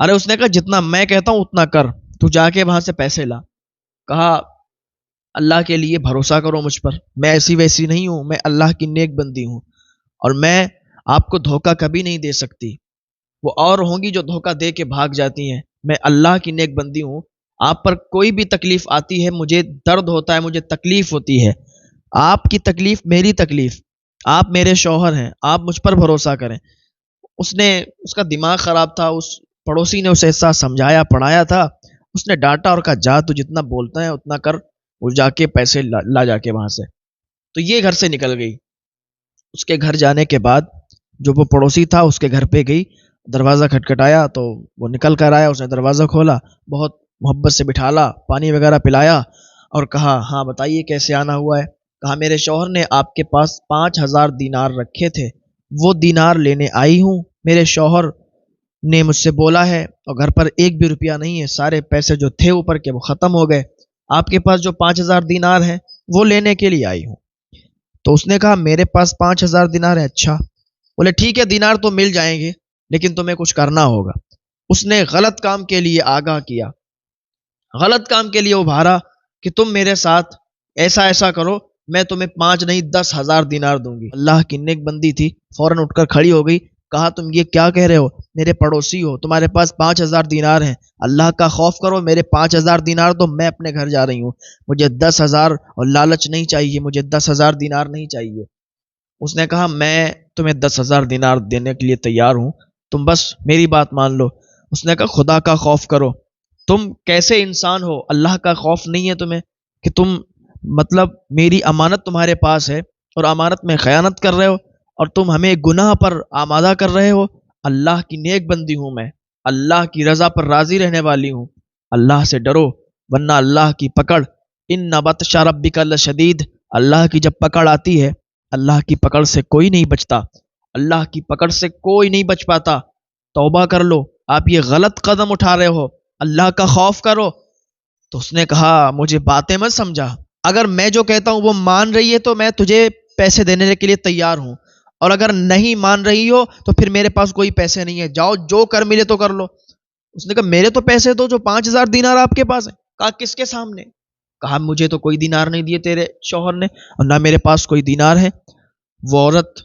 ارے اس نے کہا جتنا میں کہتا ہوں اتنا کر، تو جا کے وہاں سے پیسے لا۔ کہا اللہ کے لیے بھروسہ کرو مجھ پر، میں ایسی ویسی نہیں ہوں، میں اللہ کی نیک بندی ہوں، اور میں آپ کو دھوکہ کبھی نہیں دے سکتی۔ وہ اور ہوں گی جو دھوکہ دے کے بھاگ جاتی ہیں، میں اللہ کی نیک بندی ہوں۔ آپ پر کوئی بھی تکلیف آتی ہے، مجھے درد ہوتا ہے، مجھے تکلیف ہوتی ہے، آپ کی تکلیف میری تکلیف، آپ میرے شوہر ہیں، آپ مجھ پر بھروسہ کریں۔ اس کا دماغ خراب تھا، اس پڑوسی نے اسے ایسا سمجھایا پڑھایا تھا، اس نے ڈانٹا اور کہا جا تو جتنا بولتا ہے اتنا کر، وہ جا کے پیسے لا جا کے وہاں سے۔ تو یہ گھر سے نکل گئی۔ اس کے گھر جانے کے بعد جو وہ پڑوسی تھا اس کے گھر پہ گئی، دروازہ کھٹکھٹایا تو وہ نکل کر آیا، اس نے دروازہ کھولا، بہت محبت سے بٹھالا، پانی وغیرہ پلایا اور کہا ہاں بتائیے کیسے آنا ہوا ہے۔ کہا میرے شوہر نے آپ کے پاس 5,000 دینار رکھے تھے، وہ دینار لینے آئی ہوں۔ میرے شوہر نے مجھ سے بولا ہے اور گھر پر ایک بھی روپیہ نہیں ہے، سارے پیسے جو تھے اوپر کے وہ ختم ہو گئے، آپ کے پاس جو 5,000 دینار ہیں وہ لینے کے لیے آئی ہوں۔ تو اس نے کہا میرے پاس 5,000 دینار ہے۔ اچھا، بولے ٹھیک ہے دینار تو مل جائیں گے لیکن تمہیں کچھ کرنا ہوگا۔ اس نے غلط کام کے لیے آگاہ کیا، غلط کام کے لیے ابھارا کہ تم میرے ساتھ ایسا ایسا کرو، میں تمہیں 5 نہیں 10,000 دینار دوں گی۔ اللہ کی نیک بندی تھی، فوراً اٹھ کر کھڑی ہو گئی، کہا تم یہ کیا کہہ رہے ہو، میرے پڑوسی ہو، تمہارے پاس 5,000 دینار ہیں، اللہ کا خوف کرو، میرے 5,000 دینار دو، میں اپنے گھر جا رہی ہوں، مجھے 10,000 اور لالچ نہیں چاہیے، مجھے 10,000 دینار نہیں چاہیے۔ اس نے کہا میں تمہیں 10,000 دینار دینے کے لیے تیار ہوں، تم بس میری بات مان لو۔ اس نے کہا خدا کا خوف کرو، تم کیسے انسان ہو، اللہ کا خوف نہیں ہے تمہیں کہ تم مطلب میری امانت تمہارے پاس ہے اور امانت میں خیانت کر رہے ہو اور تم ہمیں گناہ پر آمادہ کر رہے ہو۔ اللہ کی نیک بندی ہوں میں، اللہ کی رضا پر راضی رہنے والی ہوں، اللہ سے ڈرو ورنہ اللہ کی پکڑ، ان بطش ربک لشدید، اللہ کی جب پکڑ آتی ہے، اللہ کی پکڑ سے کوئی نہیں بچتا، اللہ کی پکڑ سے کوئی نہیں بچ پاتا۔ توبہ کر لو، آپ یہ غلط قدم اٹھا رہے ہو، اللہ کا خوف کرو۔ تو اس نے کہا مجھے باتیں مت سمجھا، اگر میں جو کہتا ہوں وہ مان رہی ہے تو میں تجھے پیسے دینے کے لیے تیار ہوں، اور اگر نہیں مان رہی ہو تو پھر میرے پاس کوئی پیسے نہیں ہے، جاؤ جو کر ملے تو کر لو۔ اس نے کہا میرے تو پیسے دو جو 5,000 دینار آپ کے پاس ہیں۔ کہا کس کے سامنے؟ کہا مجھے تو کوئی دینار نہیں دیے تیرے شوہر نے اور نہ میرے پاس کوئی دینار ہے۔ وہ عورت،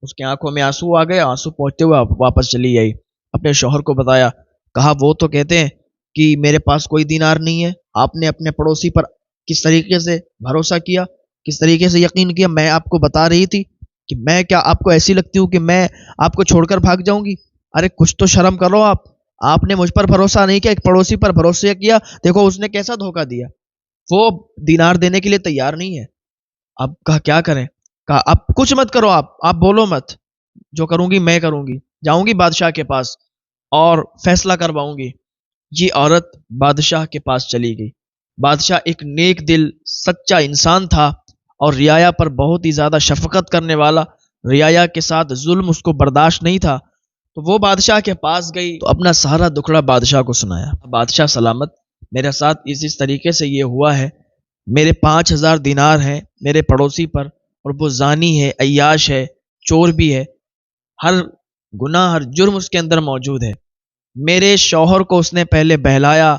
اس کی آنکھوں میں آنسو آ گئے، آنسو پہنچتے ہوئے واپس چلی آئی، اپنے شوہر کو بتایا۔ کہا وہ تو کہتے ہیں کہ میرے پاس کوئی دینار نہیں ہے، آپ نے اپنے پڑوسی پر کس طریقے سے بھروسہ کیا، کس طریقے سے یقین کیا، میں آپ کو بتا رہی تھی کہ میں کیا آپ کو ایسی لگتی ہوں کہ میں آپ کو چھوڑ کر بھاگ جاؤں گی؟ ارے کچھ تو شرم کرو آپ نے مجھ پر بھروسہ نہیں کیا، ایک پڑوسی پر بھروسہ کیا، دیکھو اس نے کیسا دھوکہ دیا، وہ دینار دینے کے لیے تیار نہیں ہے۔ اب کہا کیا کریں؟ کہا اب کچھ مت کرو، آپ بولو مت، جو کروں گی میں کروں گی، جاؤں گی بادشاہ کے پاس اور فیصلہ کرواؤں گی۔ یہ عورت بادشاہ کے پاس چلی گئی۔ بادشاہ ایک نیک دل سچا انسان تھا اور رعایا پر بہت ہی زیادہ شفقت کرنے والا، رعایا کے ساتھ ظلم اس کو برداشت نہیں تھا، تو وہ بادشاہ کے پاس گئی تو اپنا سارا دکھڑا بادشاہ کو سنایا۔ بادشاہ سلامت، میرے ساتھ اس طریقے سے یہ ہوا ہے، میرے 5,000 دینار ہیں میرے پڑوسی پر اور وہ زانی ہے، عیاش ہے، چور بھی ہے، ہر گناہ ہر جرم اس کے اندر موجود ہے۔ میرے شوہر کو اس نے پہلے بہلایا،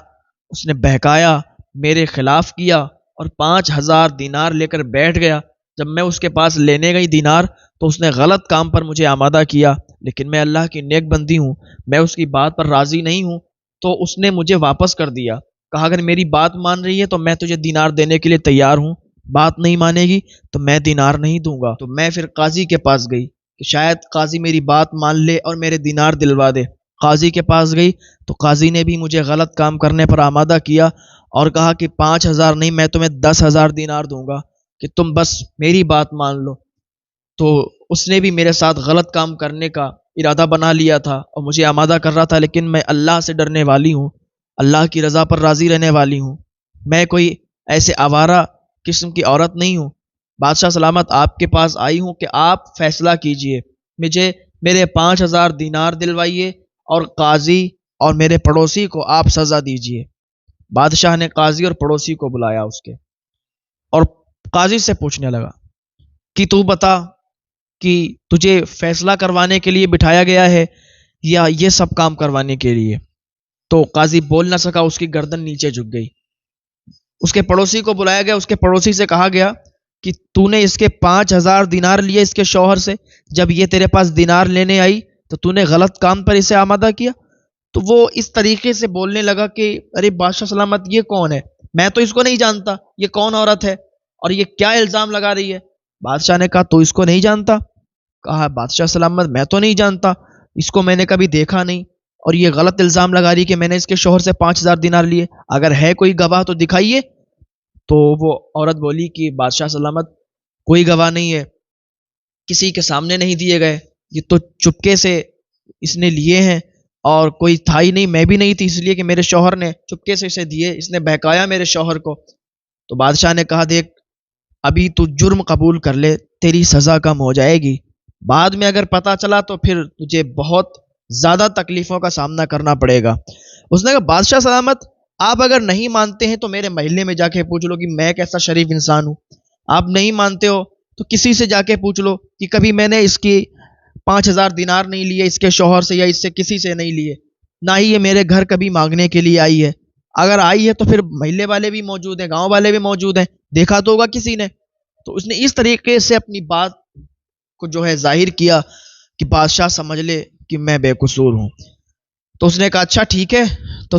اس نے بہکایا، میرے خلاف کیا اور 5,000 دینار لے کر بیٹھ گیا۔ جب میں اس کے پاس لینے گئی دینار تو اس نے غلط کام پر مجھے آمادہ کیا، لیکن میں اللہ کی نیک بندی ہوں، میں اس کی بات پر راضی نہیں ہوں، تو اس نے مجھے واپس کر دیا۔ کہا اگر میری بات مان رہی ہے تو میں تجھے دینار دینے کے لیے تیار ہوں، بات نہیں مانے گی تو میں دینار نہیں دوں گا۔ تو میں پھر قاضی کے پاس گئی کہ شاید قاضی میری بات مان لے اور میرے دینار دلوا دے۔ قاضی کے پاس گئی تو قاضی نے بھی مجھے غلط کام کرنے پر آمادہ کیا اور کہا کہ 5,000 نہیں میں تمہیں 10,000 دینار دوں گا کہ تم بس میری بات مان لو۔ تو اس نے بھی میرے ساتھ غلط کام کرنے کا ارادہ بنا لیا تھا اور مجھے آمادہ کر رہا تھا، لیکن میں اللہ سے ڈرنے والی ہوں، اللہ کی رضا پر راضی رہنے والی ہوں، میں کوئی ایسے آوارہ قسم کی عورت نہیں ہوں۔ بادشاہ سلامت آپ کے پاس آئی ہوں کہ آپ فیصلہ کیجئے، مجھے میرے 5,000 دینار دلوائیے اور قاضی اور میرے پڑوسی کو آپ سزا دیجئے۔ بادشاہ نے قاضی اور پڑوسی کو بلایا اس کے، اور قاضی سے پوچھنے لگا کہ تو بتا کہ تجھے فیصلہ کروانے کے لیے بٹھایا گیا ہے یا یہ سب کام کروانے کے لیے؟ تو قاضی بول نہ سکا، اس کی گردن نیچے جھک گئی۔ اس کے پڑوسی کو بلایا گیا، اس کے پڑوسی سے کہا گیا کہ تو نے اس کے 5,000 دینار لیے اس کے شوہر سے، جب یہ تیرے پاس دینار لینے آئی تو تو نے غلط کام پر اسے آمادہ کیا۔ تو وہ اس طریقے سے بولنے لگا کہ ارے بادشاہ سلامت، یہ کون ہے؟ میں تو اس کو نہیں جانتا، یہ کون عورت ہے اور یہ کیا الزام لگا رہی ہے؟ بادشاہ نے کہا تو اس کو نہیں جانتا؟ کہا بادشاہ سلامت میں تو نہیں جانتا، اس کو میں نے کبھی دیکھا نہیں، اور یہ غلط الزام لگا رہی کہ میں نے اس کے شوہر سے 5,000 دینار لیے، اگر ہے کوئی گواہ تو دکھائیے۔ تو وہ عورت بولی کہ بادشاہ سلامت کوئی گواہ نہیں ہے، کسی کے سامنے نہیں دیے گئے، یہ تو چپکے سے اس نے لیے ہیں، اور کوئی تھا ہی نہیں، میں بھی نہیں تھی، اس لیے کہ میرے شوہر نے چپکے سے اسے دیے، اس نے بہکایا میرے شوہر کو۔ تو بادشاہ نے کہا دیکھ ابھی تو جرم قبول کر لے، تیری سزا کم ہو جائے گی، بعد میں اگر پتہ چلا تو پھر تجھے بہت زیادہ تکلیفوں کا سامنا کرنا پڑے گا۔ اس نے کہا بادشاہ سلامت آپ اگر نہیں مانتے ہیں تو میرے محلے میں جا کے پوچھ لو کہ میں کیسا شریف انسان ہوں، آپ نہیں مانتے ہو تو کسی سے جا کے پوچھ لو کہ کبھی میں نے اس کی 5,000 دینار نہیں لیے اس کے شوہر سے، یا اس سے کسی سے نہیں لیے، نہ ہی یہ میرے گھر کبھی مانگنے کے لیے آئی ہے، اگر آئی ہے تو پھر محلے والے بھی موجود ہیں، گاؤں والے بھی موجود ہیں، دیکھا تو ہوگا کسی نے۔ تو اس نے اس طریقے سے اپنی بات کو جو ہے ظاہر کیا کہ بادشاہ سمجھ لے کہ میں بے قصور ہوں۔ تو اس نے کہا اچھا ٹھیک ہے، تو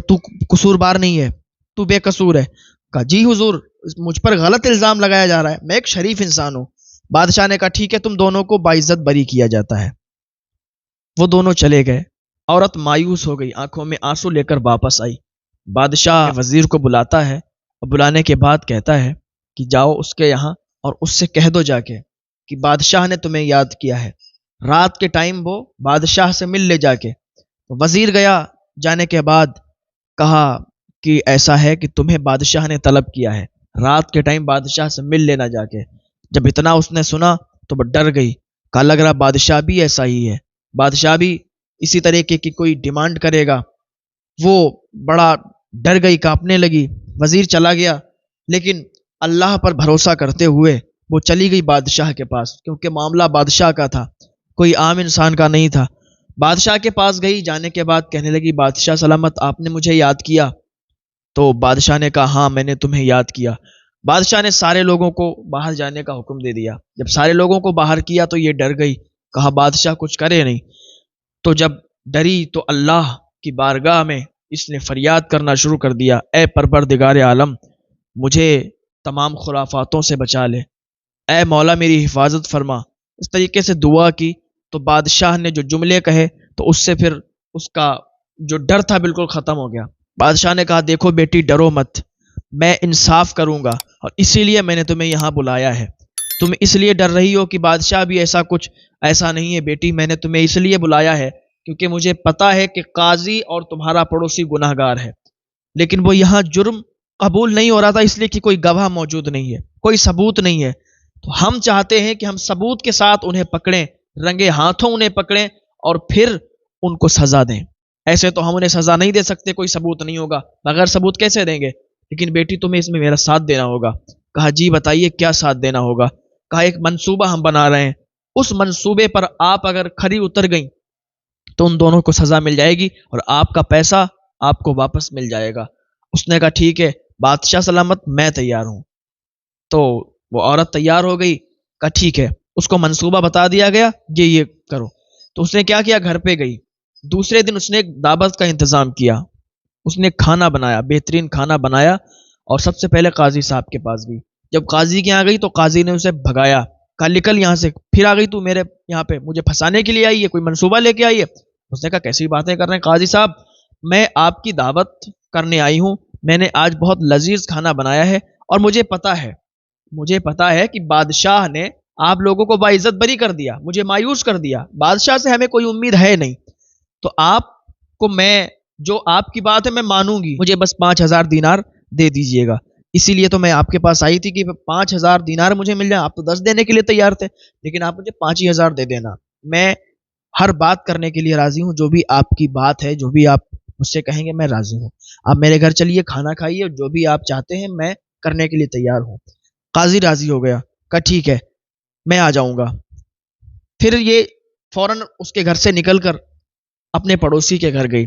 قصور بار نہیں ہے، تو بے قصور ہے؟ کہا جی حضور، مجھ پر غلط الزام لگایا جا رہا ہے، میں ایک شریف انسان ہوں۔ بادشاہ نے کہا ٹھیک ہے، تم دونوں کو باعزت بری کیا جاتا ہے۔ وہ دونوں چلے گئے، عورت مایوس ہو گئی، آنکھوں میں آنسو لے کر واپس آئی۔ بادشاہ وزیر کو بلاتا ہے، اور بلانے کے بعد کہتا ہے کہ جاؤ اس کے یہاں اور اس سے کہہ دو جا کے کہ بادشاہ نے تمہیں یاد کیا ہے، رات کے ٹائم وہ بادشاہ سے مل لے جا کے۔ وزیر گیا، جانے کے بعد کہا کہ ایسا ہے کہ تمہیں بادشاہ نے طلب کیا ہے، رات کے ٹائم بادشاہ سے مل لینا جا کے۔ جب اتنا اس نے سنا تو وہ ڈر گئی، کہا لگ رہا بادشاہ بھی ایسا ہی ہے، بادشاہ بھی اسی طریقے کی کوئی ڈیمانڈ کرے گا۔ وہ بڑا ڈر گئی، کانپنے لگی۔ وزیر چلا گیا، لیکن اللہ پر بھروسہ کرتے ہوئے وہ چلی گئی بادشاہ کے پاس، کیونکہ معاملہ بادشاہ کا تھا، کوئی عام انسان کا نہیں تھا۔ بادشاہ کے پاس گئی، جانے کے بعد کہنے لگی بادشاہ سلامت آپ نے مجھے یاد کیا؟ تو بادشاہ نے کہا ہاں میں نے تمہیں یاد کیا۔ بادشاہ نے سارے لوگوں کو باہر جانے کا حکم دے دیا۔ جب سارے لوگوں کو باہر کیا تو یہ ڈر گئی، کہا بادشاہ کچھ کرے نہیں۔ تو جب ڈری تو اللہ کی بارگاہ میں اس نے فریاد کرنا شروع کر دیا، اے پروردگار عالم مجھے تمام خرافاتوں سے بچا لے، اے مولا میری حفاظت فرما۔ اس طریقے سے دعا کی تو بادشاہ نے جو جملے کہے تو اس سے پھر اس کا جو ڈر تھا بالکل ختم ہو گیا۔ بادشاہ نے کہا دیکھو بیٹی ڈرو مت، میں انصاف کروں گا، اور اسی لیے میں نے تمہیں یہاں بلایا ہے۔ تم اس لیے ڈر رہی ہو کہ بادشاہ بھی ایسا نہیں ہے بیٹی، میں نے تمہیں اس لیے بلایا ہے کیونکہ مجھے پتا ہے کہ قاضی اور تمہارا پڑوسی گناہ گار ہے، لیکن وہ یہاں جرم قبول نہیں ہو رہا تھا اس لیے کہ کوئی گواہ موجود نہیں ہے، کوئی ثبوت نہیں ہے۔ تو ہم چاہتے ہیں کہ ہم ثبوت کے ساتھ انہیں پکڑیں، رنگے ہاتھوں انہیں پکڑیں اور پھر ان کو سزا دیں۔ ایسے تو ہم انہیں سزا نہیں دے سکتے، کوئی ثبوت نہیں ہوگا، بغیر ثبوت کیسے دیں گے؟ لیکن بیٹی تمہیں اس میں میرا ساتھ دینا ہوگا۔ کہا جی بتائیے کیا ساتھ دینا ہوگا؟ کہا ایک منصوبہ ہم بنا رہے ہیں، اس منصوبے پر آپ اگر کھری اتر گئیں تو ان دونوں کو سزا مل جائے گی اور آپ کا پیسہ آپ کو واپس مل جائے گا۔ اس نے کہا ٹھیک ہے بادشاہ سلامت میں تیار ہوں۔ تو وہ عورت تیار ہو گئی، کہا ٹھیک ہے، اس کو منصوبہ بتا دیا گیا یہ کرو۔ تو اس نے کیا کیا، گھر پہ گئی، دوسرے دن اس نے ایک دعوت کا انتظام کیا، اس نے کھانا بنایا، بہترین کھانا بنایا، اور سب سے پہلے قاضی صاحب کے پاس گئی۔ جب قاضی کے یہاں گئی تو قاضی نے اسے بھگایا، کہا نکل یہاں سے، پھر آ گئی تو میرے یہاں پہ مجھے پھنسانے کے لیے آئی ہے، کوئی منصوبہ لے کے آئی ہے؟ اس نے کہا کیسی باتیں کر رہے ہیں قاضی صاحب، میں آپ کی دعوت کرنے آئی ہوں، میں نے آج بہت لذیذ کھانا بنایا ہے، اور مجھے پتا ہے کہ بادشاہ نے آپ لوگوں کو باعزت بری کر دیا، مجھے مایوس کر دیا، بادشاہ سے ہمیں کوئی امید ہے نہیں، تو آپ کو میں جو آپ کی بات ہے میں مانوں گی، مجھے بس 5,000 دینار دے دیجئے گا۔ اسی لیے تو میں آپ کے پاس آئی تھی کہ 5,000 دینار مجھے مل جائے، آپ تو 10 دینے کے لیے تیار تھے، لیکن آپ مجھے 5,000 دے دینا، میں ہر بات کرنے کے لیے راضی ہوں، جو بھی آپ کی بات ہے، جو بھی آپ مجھ سے کہیں گے میں راضی ہوں، آپ میرے گھر چلیے، کھانا کھائیے، جو بھی آپ چاہتے ہیں میں کرنے کے لیے تیار ہوں۔ قاضی راضی ہو گیا، کہا ٹھیک ہے میں آ جاؤں گا۔ پھر یہ فوراً اس کے گھر سے نکل کر اپنے پڑوسی کے گھر گئی،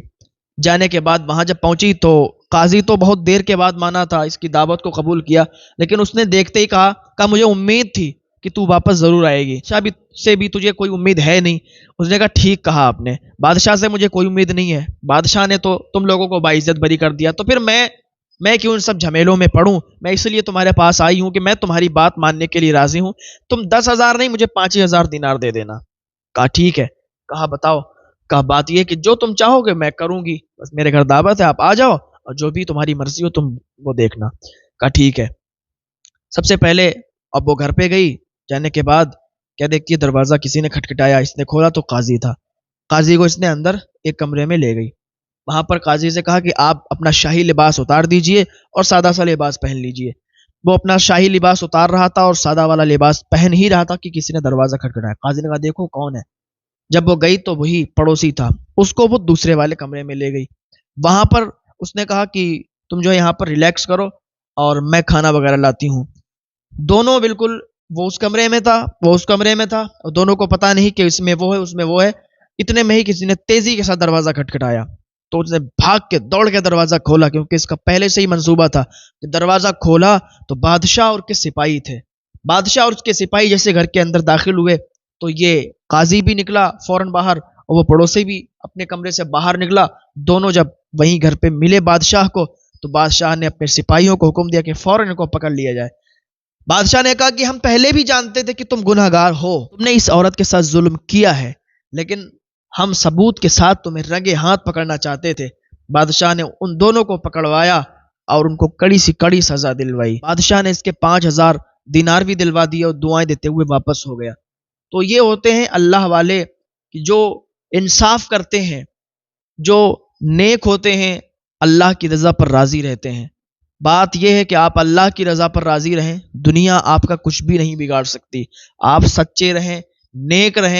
جانے کے بعد وہاں جب پہنچی تو قاضی تو بہت دیر کے بعد مانا تھا، اس کی دعوت کو قبول کیا، لیکن اس نے دیکھتے ہی کہا مجھے امید تھی کہ تو واپس ضرور آئے گی، بادشاہ سے بھی تجھے کوئی امید ہے نہیں؟ اس نے کہا ٹھیک کہا آپ نے، بادشاہ سے مجھے کوئی امید نہیں ہے، بادشاہ نے تو تم لوگوں کو باعزت بری کر دیا، تو پھر میں کیوں ان سب جھمیلوں میں پڑوں؟ میں اس لیے تمہارے پاس آئی ہوں کہ میں تمہاری بات ماننے کے لیے راضی ہوں، تم 10,000 نہیں مجھے 5,000 دینار دے دینا۔ کہا ٹھیک ہے۔ کہا بتاؤ؟ کہا بات یہ کہ جو تم چاہو گے میں کروں گی، بس میرے گھر دعوت ہے، آپ آ جاؤ اور جو بھی تمہاری مرضی ہو تم وہ دیکھنا۔ کہا ٹھیک ہے۔ سب سے پہلے اب وہ گھر پہ گئی، جانے کے بعد کیا دیکھتی ہے دروازہ کسی نے کھٹکھٹایا، اس نے کھولا تو قاضی تھا۔ قاضی کو اس نے اندر ایک کمرے میں لے گئی، وہاں پر قاضی سے کہا کہ آپ اپنا شاہی لباس اتار دیجئے اور سادہ سا لباس پہن لیجئے۔ وہ اپنا شاہی لباس اتار رہا تھا اور سادہ والا لباس پہن ہی رہا تھا کہ کسی نے دروازہ کھٹکھٹایا۔ قاضی نے کہا دیکھو کون ہے؟ جب وہ گئی تو وہی پڑوسی تھا، اس کو وہ دوسرے والے کمرے میں لے گئی، وہاں پر اس نے کہا کہ تم جو یہاں پر ریلیکس کرو اور میں کھانا وغیرہ لاتی ہوں۔ دونوں بالکل، وہ اس کمرے میں تھا، وہ اس کمرے میں تھا، اور دونوں کو پتا نہیں کہ اس میں وہ ہے اس میں وہ ہے۔ اتنے میں ہی کسی نے تیزی کے ساتھ دروازہ کھٹکھٹایا تو اس نے بھاگ کے دوڑ کے دروازہ کھولا، کیونکہ اس کا پہلے سے ہی منصوبہ تھا۔ جب دروازہ کھولا تو بادشاہ اور کے سپاہی تھے، بادشاہ اور اس کے سپاہی جیسے گھر کے اندر داخل ہوئے تو یہ قاضی بھی نکلا فوراً باہر اور وہ پڑوسی بھی اپنے کمرے سے باہر نکلا۔ دونوں جب وہیں گھر پہ ملے بادشاہ کو تو بادشاہ نے اپنے سپاہیوں کو حکم دیا کہ فوراً ان کو پکڑ لیا جائے۔ بادشاہ نے کہا کہ ہم پہلے بھی جانتے تھے کہ تم گنہگار ہو، تم نے اس عورت کے ساتھ ظلم کیا ہے، لیکن ہم ثبوت کے ساتھ تمہیں رنگے ہاتھ پکڑنا چاہتے تھے۔ بادشاہ نے ان دونوں کو پکڑوایا اور ان کو کڑی سی کڑی سزا دلوائی۔ بادشاہ نے اس کے 5,000 دینار بھی دلوا دیے اور دعائیں دیتے ہوئے واپس ہو گیا۔ تو یہ ہوتے ہیں اللہ والے جو انصاف کرتے ہیں، جو نیک ہوتے ہیں، اللہ کی رضا پر راضی رہتے ہیں۔ بات یہ ہے کہ آپ اللہ کی رضا پر راضی رہیں، دنیا آپ کا کچھ بھی نہیں بگاڑ سکتی۔ آپ سچے رہیں، نیک رہیں،